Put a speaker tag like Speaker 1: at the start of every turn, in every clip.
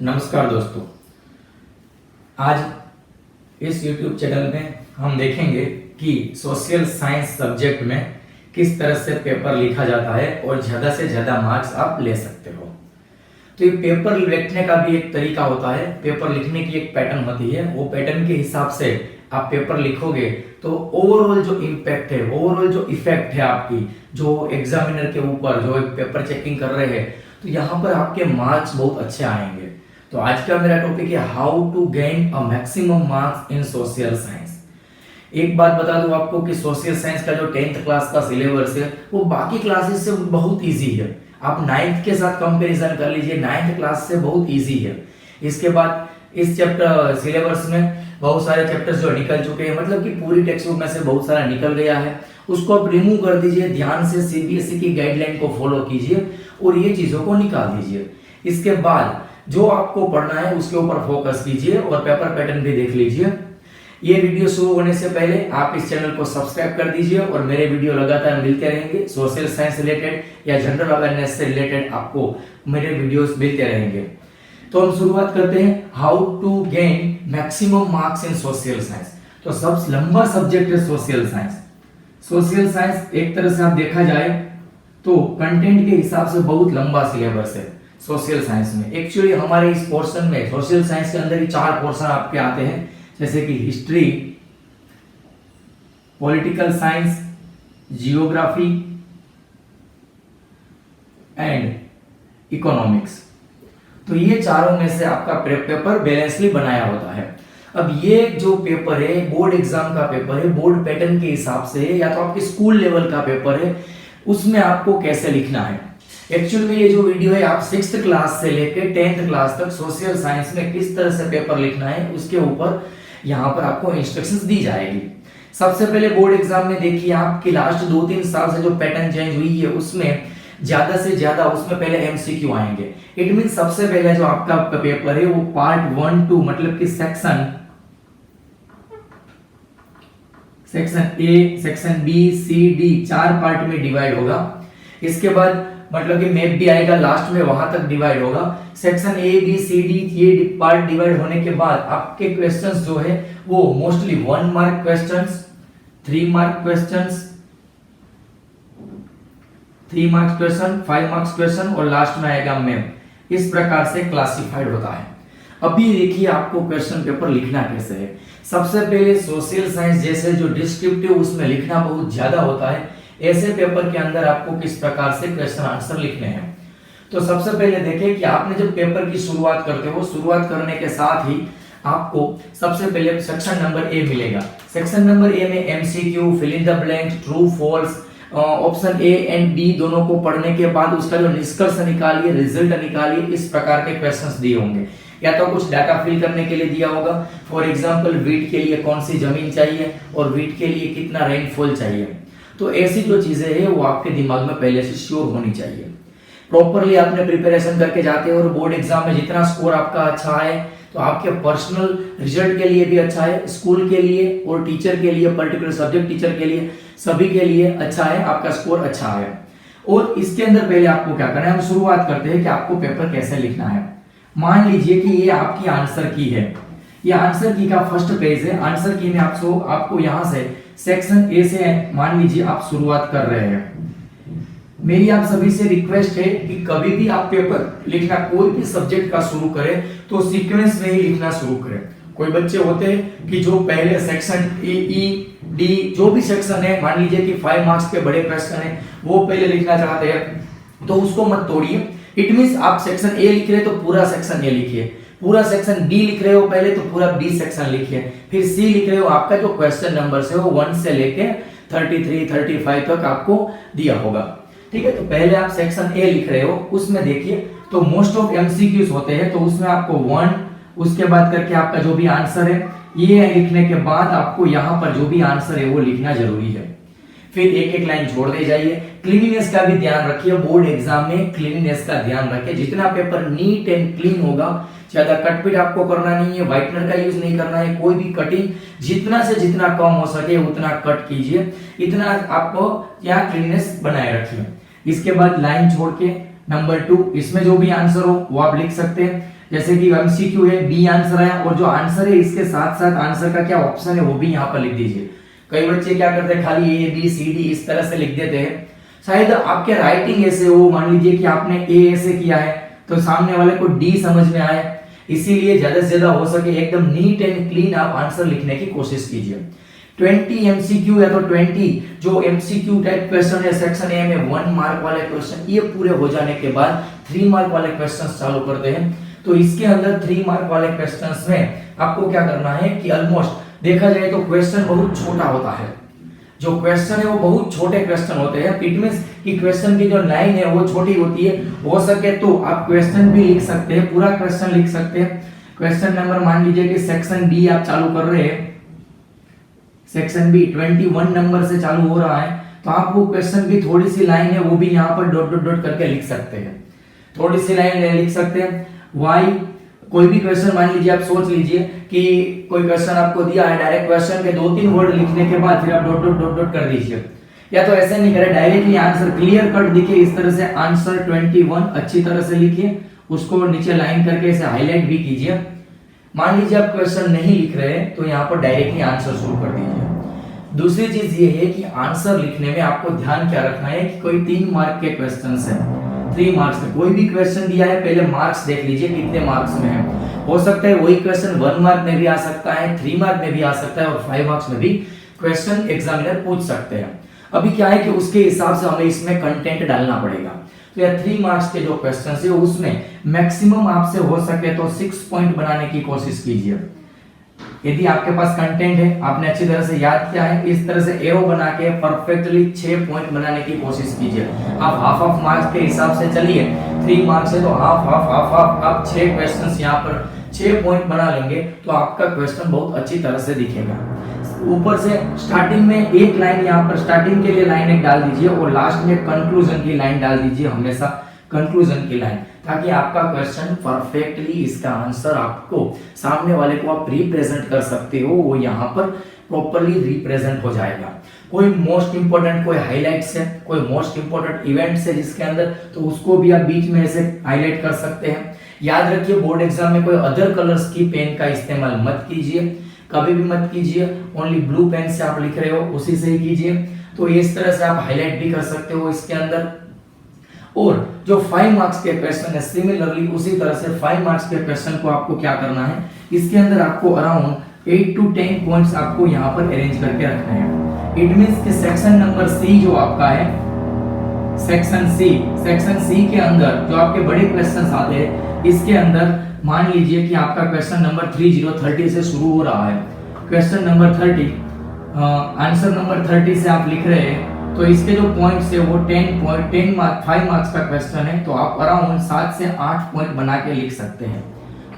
Speaker 1: नमस्कार दोस्तों। आज इस YouTube चैनल में हम देखेंगे कि सोशल साइंस सब्जेक्ट में किस तरह से पेपर लिखा जाता है और ज़्यादा से ज़्यादा मार्क्स आप ले सकते हो। तो ये पेपर लिखने का भी एक तरीका होता है, पेपर लिखने की एक पैटर्न होती है। वो पैटर्न के हिसाब से आप पेपर लिखोगे तो ओवरऑल जो इम्पैक्ट है, ओवरऑल जो इफेक्ट है आपकी, जो एग्जामिनर के ऊपर जो पेपर चेकिंग कर रहे हैं, तो यहाँ पर आपके मार्क्स बहुत अच्छे आएंगे। तो आज का मेरा टॉपिक है how to gain a maximum marks in social science. एक बात बता दूं आपको कि सोशल साइंस का जो 10th क्लास का सिलेबस है वो बाकी क्लासेस से बहुत इजी है। आप 9th के साथ कंपैरिजन कर लीजिए, 9th क्लास से बहुत इजी है। इसके बाद इस चैप्टर सिलेबस में बहुत सारे चैप्टर्स जो निकल चुके हैं, मतलब कि पूरी टेक्स्ट बुक में से बहुत सारा निकल गया है, उसको आप रिमूव कर दीजिए। ध्यान से सीबीएसई की गाइडलाइन को फॉलो कीजिए और ये चीजों को निकाल दीजिए। इसके बाद जो आपको पढ़ना है उसके ऊपर फोकस कीजिए और पेपर पैटर्न भी देख लीजिए। ये वीडियो शुरू होने से पहले आप इस चैनल को सब्सक्राइब कर दीजिए और मेरे वीडियो लगातार मिलते रहेंगे। सोशल साइंस रिलेटेड या जनरल अवेयरनेस से रिलेटेड आपको मेरे वीडियोस मिलते रहेंगे। तो हम शुरुआत करते हैं how to gain maximum marks in social science. तो सबसे लंबा सब्जेक्ट है सोशल साइंस। सोशल साइंस एक तरह से आप देखा जाए तो कंटेंट के हिसाब से बहुत लंबा सिलेबस है सोशल साइंस में। एक्चुअली हमारे इस पोर्शन में सोशल साइंस के अंदर ही 4 पोर्शन आपके आते हैं, जैसे कि history, political science, geography and economics. तो ये चारों में से आपका पेपर बैलेंसली बनाया होता है। अब ये जो पेपर है बोर्ड एग्जाम का पेपर है, बोर्ड पैटर्न के हिसाब से या तो आपके स्कूल लेवल का पेपर है, उसमें आपको कैसे लिखना है। एक्चुअली में ये जो वीडियो है आप 6th क्लास से लेकर 10th क्लास तक सोशल साइंस में किस तरह से पेपर लिखना है उसके ऊपर यहाँ पर आपको इंस्ट्रक्शंस दी जाएगी। सबसे पहले बोर्ड एग्जाम में देखिए आपकी लास्ट 2-3 साल से जो पैटर्न चेंज हुई है उसमें ज्यादा से ज्यादा उसमें पहले एमसीक्यू आएंगे। इट मीन सबसे पहले जो आपका पेपर है वो पार्ट 1-2 मतलब कि section A, section B, C, D 4 part में डिवाइड होगा। इसके बाद मतलब कि मैप भी आएगा लास्ट में, वहां तक डिवाइड होगा। Section A, B, C, D ये पार्ट डिवाइड होने के बाद आपके क्वेश्चंस जो है वो mostly 1 mark questions, 3 mark questions, 3 marks question, 5 marks question और लास्ट में आएगा मैप। इस प्रकार से क्लासिफाइड होता है। अभी देखिए आपको क्वेश्चन पेपर लिखना कैसे है। सबसे पहले सोशल साइंस जैसे जो डिस्क्रिप्टिव उसमें लिखना बहुत ज्यादा होता है, ऐसे पेपर के अंदर आपको किस प्रकार से क्वेश्चन आंसर लिखने हैं। तो सबसे पहले देखिए कि आपने जब पेपर की शुरुआत करते हो, शुरुआत करने के साथ ही आपको सबसे पहले सेक्शन नंबर ए मिलेगा। सेक्शन नंबर ए में MCQ, fill in the blank, true false, option A and B दोनों को पढ़ने के बाद उसका जो निष्कर्ष निकालिए, रिजल्ट निकालिए, इस प्रकार के क्वेश्चंस दिए होंगे। या तो कुछ डाटा फिल करने के लिए दिया होगा, फॉर एग्जांपल वीट के लिए कौन सी जमीन चाहिए और वीट के लिए कितना रेनफॉल चाहिए। तो ऐसी जो चीजें हैं वो आपके दिमाग में पहले से श्योर होनी चाहिए। प्रॉपरली आपने प्रिपरेशन करके जाते हो और बोर्ड एग्जाम में जितना स्कोर आपका अच्छा है तो आपके पर्सनल रिजल्ट के लिए भी अच्छा है, स्कूल के लिए और टीचर के लिए, पर्टिकुलर सब्जेक्ट टीचर के लिए, सभी के लिए अच्छा है, आपका स्कोर अच्छा है। और इसके अंदर पहले आपको क्या करना है, हम शुरुआत करते हैं कि आपको पेपर कैसे लिखना है। मान लीजिए कि ये आपकी आंसर की है, ये आंसर की का फर्स्ट पेज है। आंसर की में आपको यहां से सेक्शन ए से मान लीजिए आप शुरुआत कर रहे हैं। मेरी आप सभी से रिक्वेस्ट है कि कभी भी आप पेपर लिखना कोई भी सब्जेक्ट का शुरू करें तो सीक्वेंस में ही लिखना शुरू करें। कोई बच्चे होते हैं कि जो पहले सेक्शन ए, ई, डी जो भी सेक्शन है, मान लीजिए कि 5 मार्क्स के बड़े क्वेश्चन है वो पहले लिखना चाहते हैं, तो उसको मत तोड़िए। इट मींस आप सेक्शन ए लिख रहे हो तो पूरा सेक्शन ए लिखिए, पूरा सेक्शन बी लिख रहे हो पहले तो पूरा बी सेक्शन लिखिए, फिर सी लिख रहे हो, आपका जो क्वेश्चन नंबर है वो 1 से लेके 33, 35 तक आपको दिया होगा। ठीक है, तो पहले आप सेक्शन ए लिख रहे हो, उसमें देखिए तो मोस्ट ऑफ एमसीक्यूज होते हैं, तो उसमें आपको 1 उसके बाद करके आपका जो भी आंसर है ये लिखने के बाद आपको यहाँ पर जो भी आंसर है वो लिखना जरूरी है। फिर एक एक लाइन छोड़ दे जाइए। क्लीनिनेस का भी ध्यान रखिए, बोर्ड एग्जाम में क्लीनिनेस का ध्यान रखिए। जितना पेपर नीट एंड क्लीन होगा, ज्यादा कटपीट आपको करना नहीं है, व्हाइटनर का यूज नहीं करना है, कोई भी कटिंग जितना से जितना कम हो सके उतना कट कीजिए, इतना आपको यहाँ क्लीननेस बनाए रखिए। इसके बाद लाइन छोड़ के नंबर 2 इसमें जो भी आंसर हो वो आप लिख सकते हैं। जैसे कि एमसीक्यू है, बी आंसर है, और जो आंसर है इसके साथ साथ आंसर का क्या ऑप्शन है वो भी यहाँ पर लिख दीजिए। कई बच्चे क्या करते हैं, खाली ए बी सी डी इस तरह से लिख देते हैं। शायद आपके राइटिंग ऐसे हो, मान लीजिए कि आपने ए ऐसे किया है तो सामने वाले को डी समझ में आए, इसीलिए ज्यादा से ज्यादा हो सके एकदम नीट एंड क्लीन आप आंसर लिखने की कोशिश कीजिए। 20 एमसीक्यू या तो 20 जो एमसीक्यू टाइप क्वेश्चन है सेक्शन ए में 1 मार्क वाले क्वेश्चन, ये पूरे हो जाने के बाद 3 मार्क वाले क्वेश्चंस चालू करते हैं। तो इसके अंदर 3 मार्क वाले क्वेश्चंस में आपको क्या करना है कि ऑलमोस्ट देखा जाए तो क्वेश्चन बहुत छोटा होता है। जो क्वेश्चन है वो बहुत छोटे क्वेश्चन होते हैं। इट मींस कि क्वेश्चन की जो लाइन है वो छोटी होती है। हो सके तो आप क्वेश्चन भी लिख सकते हैं, पूरा क्वेश्चन लिख सकते हैं। क्वेश्चन नंबर मान लीजिए कि सेक्शन बी आप चालू कर रहे हैं, सेक्शन बी 21 नंबर से चालू हो रहा है, तो आप वो क्वेश्चन की थोड़ी सी लाइन है वो भी यहाँ पर डॉट डॉट डॉट करके लिख सकते हैं। थोड़ी सी लाइन लिख सकते हैं। वाई कोई भी क्वेश्चन मान लीजिए, आप सोच लीजिए कि कोई क्वेश्चन आपको दिया है, डायरेक्ट क्वेश्चन के 2-3 वर्ड लिखने के बाद फिर आप डॉट डॉट डॉट डॉट कर दीजिए, या तो ऐसे नहीं करें, डायरेक्टली आंसर क्लियर कट दिखे इस तरह से आंसर 21 अच्छी तरह से लिखिए, उसको नीचे लाइन करके इसे हाईलाइट भी कीजिए। मान लीजिए आप क्वेश्चन नहीं लिख रहे हैं तो यहाँ पर डायरेक्टली आंसर शुरू कर दीजिए। दूसरी चीज ये है कि आंसर लिखने में आपको ध्यान क्या रखना है कि कोई 3 मार्क के क्वेश्चन है, 3 मार्क्स में कोई भी क्वेश्चन दिया है पहले मार्क्स देख लीजिए कितने मार्क्स में है। हो सकता है वही क्वेश्चन 1 मार्क में भी आ सकता है, 3 मार्क में भी आ सकता है और 5 मार्क्स में भी क्वेश्चन एग्जामिनर पूछ सकते हैं। अभी क्या है कि उसके हिसाब से हमें इसमें कंटेंट डालना पड़ेगा। तो या 3 मार्क्स के जो क्वेश्चन है उसमें मैक्सिमम आपसे हो सके तो 6 पॉइंट बनाने की कोशिश कीजिए। यदि आपके पास कंटेंट है, आपने अच्छी तरह से याद किया है, इस तरह से एरो बना के परफेक्टली 6 पॉइंट बनाने की कोशिश कीजिए। आप हाफ मार्क्स के हिसाब से चलिए, 3 मार्क्स है तो हाफ आप 6 क्वेश्चंस यहाँ पर 6 पॉइंट बना लेंगे तो आपका क्वेश्चन बहुत अच्छी तरह से दिखेगा। ऊपर से स्टार्टिंग में एक लाइन यहाँ पर स्टार्टिंग के लिए लाइन एक डाल दीजिए और लास्ट में कंक्लूजन की लाइन डाल दीजिए, हमेशा कंक्लूजन की लाइन, ताकि आपका क्वेश्चन परफेक्टली इसका आंसर आपको सामने वाले को आप रिप्रेजेंट कर सकते हो, वो यहाँ पर प्रॉपर्ली रिप्रेजेंट हो जाएगा। कोई मोस्ट इंपोर्टेंट कोई हाइलाइट्स है, कोई मोस्ट इंपोर्टेंट इवेंट्स है जिसके अंदर, तो उसको भी आप बीच में ऐसे हाईलाइट कर सकते हैं। याद रखिए बोर्ड एग्जाम में कोई अदर कलर्स की पेन का इस्तेमाल मत कीजिए, कभी भी मत कीजिए। ओनली ब्लू पेन से आप लिख रहे हो उसी से ही कीजिए। तो इस तरह से आप हाईलाइट भी कर सकते हो इसके अंदर। और जो 5 मार्क्स के क्वेश्चन है सिमिलरली उसी तरह से 5 मार्क्स के क्वेश्चन को आपको क्या करना है, इसके अंदर आपको अराउंड 8 to 10 पॉइंट्स आपको यहाँ पर अरेंज करके रखने हैं। इट मींस कि सेक्शन नंबर सी जो आपका है, सेक्शन सी के अंदर जो आपके बड़े क्वेश्चंस आते हैं, इसके अंदर मान लीजिए कि आपका क्वेश्चन नंबर 30 से शुरू हो रहा है। क्वेश्चन नंबर 30 आंसर नंबर 30 से आप लिख रहे हैं, तो इसके जो पॉइंट्स है वो 5 मार्क्स का क्वेश्चन है, तो आप अराउंड 7 से 8 पॉइंट बना के लिख सकते हैं।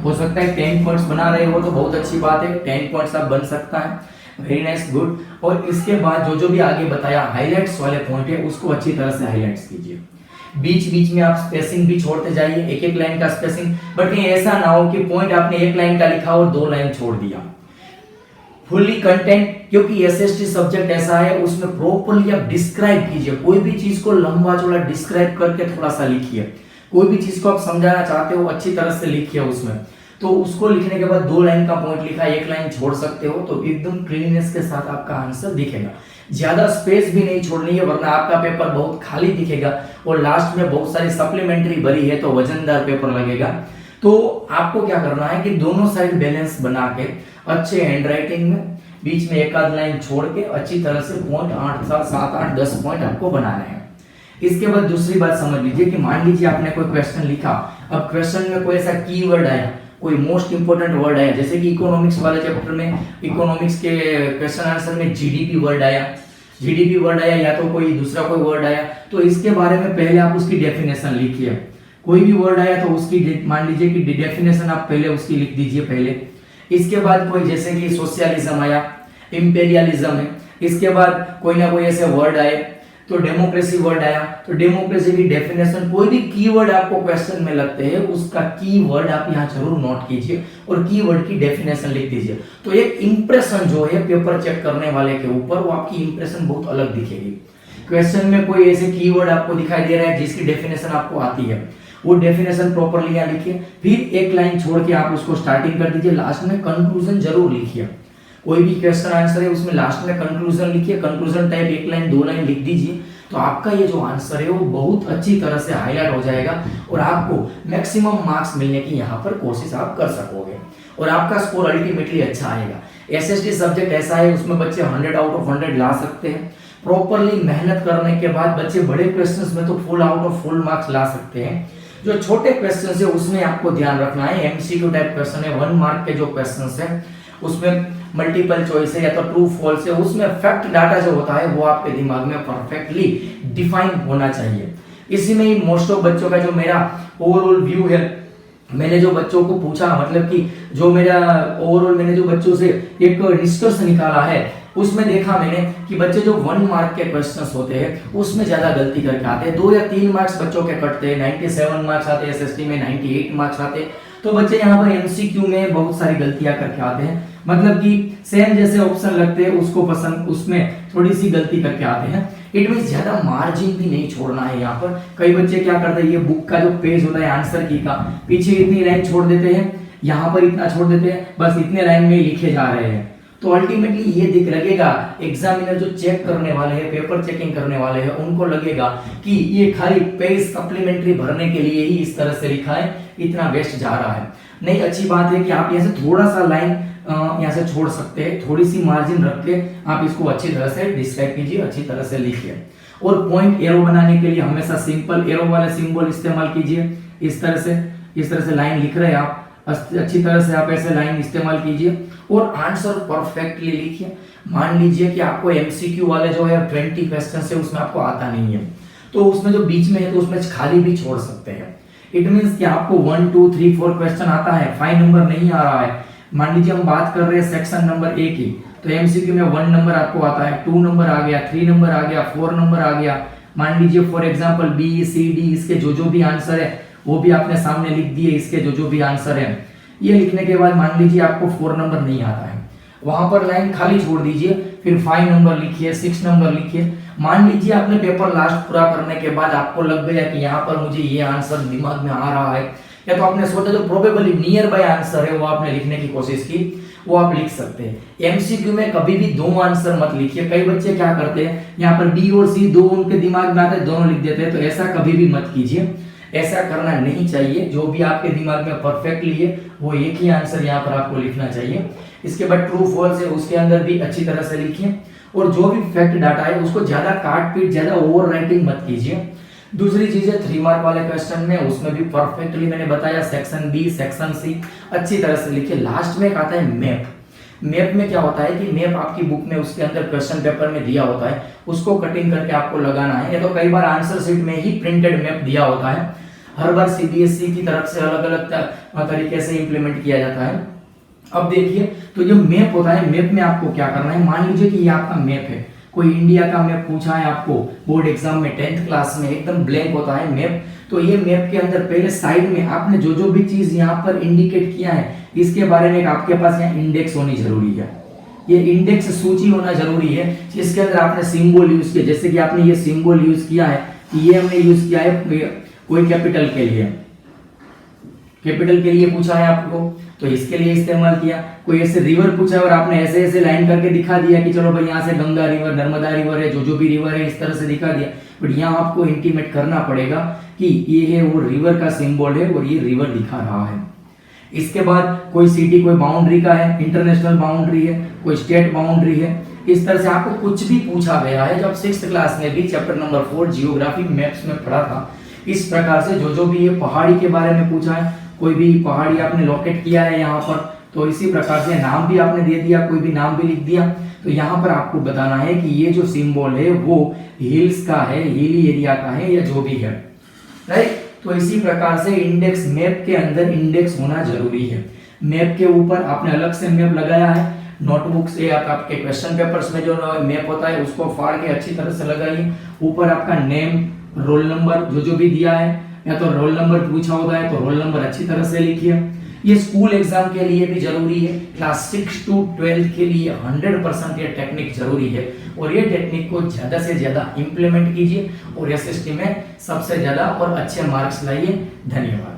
Speaker 1: हो सकता है 10 पॉइंट्स बना रहे हो तो बहुत अच्छी बात है, 10 पॉइंट्स आप बन सकता है, वेरी नाइस, गुड। और इसके बाद जो भी आगे बताया हाइलाइट्स वाले पॉइंट है उसको अच्छी तरह से हाइलाइट्स कीजिए। बीच बीच में आप स्पेसिंग भी छोड़ते जाइए, एक लाइन का स्पेसिंग, बट कहीं ऐसा ना हो कि पॉइंट आपने 1 लाइन का लिखा और 2 लाइन छोड़ दिया। फुल्ली कंटेंट, क्योंकि एसएसटी सब्जेक्ट ऐसा है उसमें प्रॉपर्ली आप डिस्क्राइब कीजिए, कोई भी चीज को लंबा चौड़ा डिस्क्राइब करके थोड़ा सा लिखिए। कोई भी चीज को आप समझाना चाहते हो अच्छी तरह से लिखिए उसमें, तो उसको लिखने के बाद 2 लाइन का पॉइंट लिखा, 1 लाइन छोड़ सकते हो, तो एकदम क्लीननेस के साथ आपका आंसर दिखेगा। ज्यादा स्पेस भी नहीं छोड़नी है वरना आपका पेपर बहुत खाली दिखेगा और लास्ट में बहुत सारी सप्लीमेंट्री भरी है तो वजनदार पेपर लगेगा। तो आपको क्या करना है कि दोनों साइड बैलेंस बना के अच्छे हैंडराइटिंग में बीच में 1 आध लाइन छोड़ के अच्छी तरह से पॉइंट 7, 8, 10 पॉइंट आपको बनाने हैं। इसके बाद दूसरी बात समझ लीजिए कि मान लीजिए आपने कोई क्वेश्चन लिखा, अब क्वेश्चन में कोई ऐसा कीवर्ड आया, कोई मोस्ट इंपोर्टेंट वर्ड आया, जैसे कि इकोनॉमिक्स वाले चैप्टर में इकोनॉमिक्स के क्वेश्चन आंसर में जीडीपी वर्ड आया या तो कोई दूसरा कोई वर्ड आया, तो इसके बारे में पहले आप उसकी डेफिनेशन लिखिए। कोई भी वर्ड आया तो उसकी मान लीजिए कि डेफिनेशन आप पहले उसकी लिख दीजिए पहले। इसके बाद कोई जैसे कि सोशलिज्म आया, इंपेरियलिज्म है, इसके बाद कोई ना कोई ऐसे वर्ड आए, तो डेमोक्रेसी वर्ड आया, तो डेमोक्रेसी की डेफिनेशन, कोई भी कीवर्ड आपको क्वेश्चन में लगते हैं उसका कीवर्ड आप यहाँ जरूर नोट कीजिए और कीवर्ड की डेफिनेशन लिख दीजिए। तो एक इंप्रेशन जो है पेपर चेक करने वाले के ऊपर, वो आपकी इंप्रेशन बहुत अलग दिखेगी। क्वेश्चन में कोई ऐसे कीवर्ड आपको दिखाई दे रहा है जिसकी डेफिनेशन आपको आती है, वो डेफिनेशन प्रॉपरली यहाँ लिखिए, फिर एक लाइन छोड़ के आप उसको स्टार्टिंग कर दीजिए, लास्ट में कंक्लूजन जरूर लिखिए। कोई भी क्वेश्चन आंसर है उसमें लास्ट में कंक्लूजन लिखिए, कंक्लूजन टाइप 1 लाइन 2 लाइन लिख दीजिए, तो आपका ये जो आंसर है वो बहुत अच्छी तरह से हाईलाइट हो जाएगा और आपको मैक्सिमम मार्क्स मिलने की यहाँ पर कोशिश आप कर सकोगे और आपका स्कोर अल्टीमेटली अच्छा आएगा। एसएसटी सब्जेक्ट ऐसा है उसमें बच्चे 100 आउट ऑफ 100 ला सकते हैं। प्रॉपरली मेहनत करने के बाद बच्चे बड़े क्वेश्चंस में तो full out of full marks ला सकते हैं। जो छोटे क्वेश्चंस है उसमें आपको ध्यान रखना है, एमसीक्यू टाइप क्वेश्चन है, 1 मार्क के जो क्वेश्चंस है उसमें मल्टीपल चॉइस है या तो ट्रू फॉल्स है, उसमें फैक्ट डाटा जो होता है वो आपके दिमाग में परफेक्टली डिफाइन होना चाहिए। इसी में ही मोस्ट ऑफ बच्चों का जो मेरा ओवरऑल व्यू है, मैंने जो बच्चों को पूछा, मतलब कि जो मेरा ओवरऑल मैंने जो बच्चों से एक निष्कर्ष निकाला है उसमें देखा मैंने कि बच्चे जो 1 मार्क के क्वेश्चंस होते हैं उसमें ज्यादा गलती करके आते हैं। 2 या 3 मार्क्स बच्चों के कटते हैं, 97 मार्क्स आते हैं एसएसटी में, 98 मार्क्स आते हैं, तो बच्चे यहाँ पर एमसीक्यू में बहुत सारी गलतियां करके आते हैं, मतलब कि सेम जैसे ऑप्शन लगते हैं उसको पसंद उसमें थोड़ी सी गलती करके आते हैं। इट मींस ज्यादा मार्जिन भी नहीं छोड़ना है। यहाँ पर कई बच्चे क्या करते हैं, ये बुक का जो पेज होता है आंसर की का, पीछे इतनी लाइन छोड़ देते हैं, यहाँ पर इतना छोड़ देते हैं, बस इतने लाइन में लिखे जा रहे हैं, तो अल्टीमेटली ये दिख लगेगा एग्जामिनर जो चेक करने वाले हैं, पेपर चेकिंग करने वाले हैं, उनको लगेगा कि ये खाली पेज सप्लीमेंट्री भरने के लिए ही इस तरह से लिखा है, इतना वेस्ट जा रहा है। नहीं, अच्छी बात है कि आप यहाँ से थोड़ा सा लाइन यहाँ से छोड़ सकते हैं, थोड़ी सी मार्जिन रख के आप इसको अच्छी तरह से डिस्क्राइब कीजिए, अच्छी तरह से लिखिए। और पॉइंट एरो बनाने के लिए हमेशा सिंपल एरो वाले सिंबल इस्तेमाल कीजिए। इस तरह से लाइन लिख रहे हैं आप, अच्छी तरह से आप ऐसे लाइन इस्तेमाल कीजिए और आंसर परफेक्टली लिखिए। मान लीजिए कि आपको एमसीक्यू वाले जो है 20 क्वेश्चन है उसमें आपको आता नहीं है, तो उसमें जो बीच में है तो उसमें खाली भी छोड़ सकते हैं। इट मींस कि आपको 1 2 3 4 क्वेश्चन आता है, 5 नंबर नहीं आ रहा है। मान लीजिए हम बात कर रहे हैं सेक्शन नंबर 1 की, तो एमसीक्यू में 1 नंबर आपको आता है, 2 नंबर आ गया, 3 नंबर आ गया, 4 नंबर आ गया। मान लीजिए for example B C D इसके जो भी आंसर है वो भी आपने सामने लिख दिए, इसके जो भी आंसर है। ये लिखने के बाद मान लीजिए आपको 4 नंबर नहीं आता है, वहां पर लाइन खाली छोड़ दीजिए, फिर 5 नंबर लिखिए, 6 नंबर लिखिए। मान लीजिए आपने पेपर लास्ट पूरा करने के बाद आपको लग गया कि यहाँ पर मुझे ये आंसर दिमाग में आ रहा है, या तो आपने सोचा जो प्रोबेबली नियर बाय आंसर है वो आपने लिखने की कोशिश की, वो आप लिख सकते हैं। एमसीक्यू में कभी भी 2 आंसर मत लिखिए। कई बच्चे क्या करते हैं, यहाँ पर बी और सी 2 उनके दिमाग में आते हैं, दोनों लिख देते हैं, तो ऐसा कभी भी मत कीजिए, ऐसा करना नहीं चाहिए। जो भी आपके दिमाग में परफेक्टली है वो एक ही आंसर यहाँ पर आपको लिखना चाहिए। इसके बाद ट्रू फॉल्स है उसके अंदर भी अच्छी तरह से लिखिए, और जो भी फैक्ट डाटा है उसको ज्यादा काट पीट, ज्यादा ओवर राइटिंग मत कीजिए। दूसरी चीज है 3 मार्क वाले क्वेश्चन में, उसमें भी परफेक्टली मैंने बताया सेक्शन बी सेक्शन सी अच्छी तरह से लिखिए। लास्ट में एक आता है मैप। मैप में क्या होता है कि मैप आपकी बुक में उसके अंदर क्वेश्चन पेपर में दिया होता है, उसको कटिंग करके आपको लगाना है, या तो कई बार आंसर शीट में ही प्रिंटेड मैप दिया होता है। हर बार सीबीएसई की तरफ से अलग अलग तरीके से इंप्लीमेंट किया जाता है। अब देखिए, तो जो मैप होता है, मैप में आपको क्या करना है, मान लीजिए कि ये आपका मैप है, कोई इंडिया का मैप पूछा है आपको बोर्ड एग्जाम में 10th क्लास में, एकदम ब्लैंक होता है मैप। तो ये मैप के अंदर पहले साइड में आपने जो भी चीज यहाँ पर इंडिकेट किया है इसके बारे में आपके पास यहाँ इंडेक्स होनी जरूरी है। ये इंडेक्स सूची होना जरूरी है जिसके अंदर आपने सिंबल यूज किया, जैसे कि आपने ये सिंबल यूज किया है, ये हमने यूज किया है कोई कैपिटल के लिए, कैपिटल के लिए पूछा है आपको तो इसके लिए इस्तेमाल किया। कोई ऐसे रिवर पूछा है और आपने ऐसे ऐसे लाइन करके दिखा दिया कि चलो भाई यहाँ से गंगा रिवर, नर्मदा रिवर है, जो भी रिवर है, इस तरह से दिखा दिया। बट यहाँ आपको इंटीमेट करना पड़ेगा कि ये है वो रिवर का सिंबल है और ये रिवर दिखा रहा है। इसके बाद कोई सिटी कोई बाउंड्री का है, इंटरनेशनल बाउंड्री है, कोई स्टेट बाउंड्री है, इस तरह से आपको कुछ भी पूछा गया है। जब 6th क्लास में भी चैप्टर नंबर 4 जियोग्राफी मैप्स में पढ़ा था, इस प्रकार से जो भी ये पहाड़ी के बारे में पूछा है, कोई भी पहाड़ी आपने लोकेट किया है यहाँ पर, तो इसी प्रकार से नाम भी आपने दे दिया, कोई भी नाम भी लिख दिया, तो यहाँ पर आपको बताना है कि ये जो सिंबल है वो हिल्स का है, हिली एरिया का है, या जो भी है, राइट। तो इसी प्रकार से इंडेक्स, मैप के अंदर इंडेक्स होना जरूरी है। मैप के ऊपर आपने अलग से मैप लगाया है, नोटबुक से आपके क्वेश्चन पेपर्स में जो मैप होता है उसको फाड़ के अच्छी तरह से लगाइए। ऊपर आपका नेम, रोल नंबर जो भी दिया है, या तो रोल नंबर पूछा होता है तो रोल नंबर अच्छी तरह से लिखिए। ये स्कूल एग्जाम के लिए भी जरूरी है, क्लास 6 to 12 के लिए 100% ये टेक्निक जरूरी है और ये टेक्निक को ज्यादा से ज्यादा इंप्लीमेंट कीजिए और एसएसटी में सबसे ज्यादा और अच्छे मार्क्स लाइए। धन्यवाद।